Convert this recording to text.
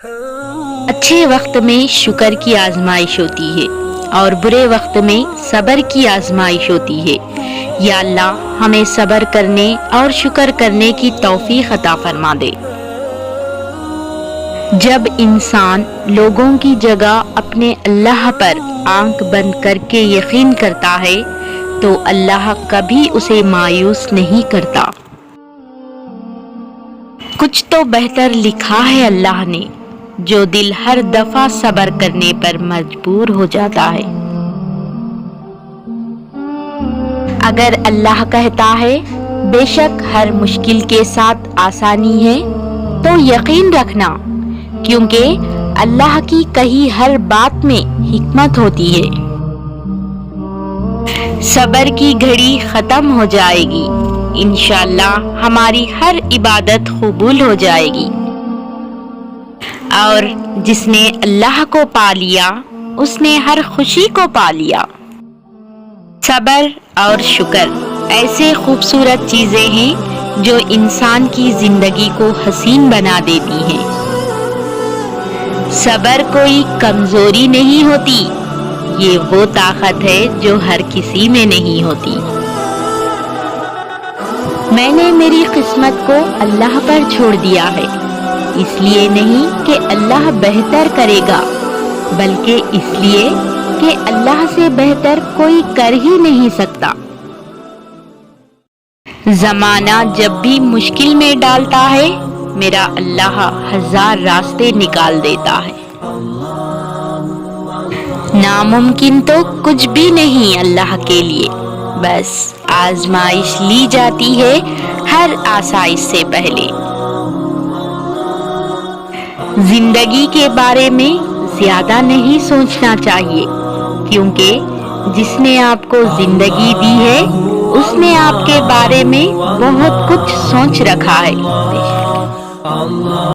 اچھے وقت میں شکر کی آزمائش ہوتی ہے اور برے وقت میں صبر کی آزمائش ہوتی ہے۔ یا اللہ ہمیں صبر کرنے اور شکر کرنے کی توفیق عطا فرما دے۔ جب انسان لوگوں کی جگہ اپنے اللہ پر آنکھ بند کر کے یقین کرتا ہے تو اللہ کبھی اسے مایوس نہیں کرتا۔ کچھ تو بہتر لکھا ہے اللہ نے، جو دل ہر دفعہ صبر کرنے پر مجبور ہو جاتا ہے۔ اگر اللہ کہتا ہے بے شک ہر مشکل کے ساتھ آسانی ہے تو یقین رکھنا، کیونکہ اللہ کی کہی ہر بات میں حکمت ہوتی ہے۔ صبر کی گھڑی ختم ہو جائے گی، انشاءاللہ ہماری ہر عبادت قبول ہو جائے گی، اور جس نے اللہ کو پا لیا اس نے ہر خوشی کو پا لیا۔ صبر اور شکر ایسے خوبصورت چیزیں ہیں جو انسان کی زندگی کو حسین بنا دیتی ہیں۔ صبر کوئی کمزوری نہیں ہوتی، یہ وہ طاقت ہے جو ہر کسی میں نہیں ہوتی۔ میں نے میری قسمت کو اللہ پر چھوڑ دیا ہے، اس لیے نہیں کہ اللہ بہتر کرے گا، بلکہ اس لیے کہ اللہ سے بہتر کوئی کر ہی نہیں سکتا۔ زمانہ جب بھی مشکل میں ڈالتا ہے میرا اللہ ہزار راستے نکال دیتا ہے۔ ناممکن تو کچھ بھی نہیں اللہ کے لیے، بس آزمائش لی جاتی ہے ہر آسائش سے پہلے۔ زندگی کے بارے میں زیادہ نہیں سوچنا چاہیے، کیونکہ جس نے آپ کو زندگی دی ہے اس نے آپ کے بارے میں بہت کچھ سوچ رکھا ہے۔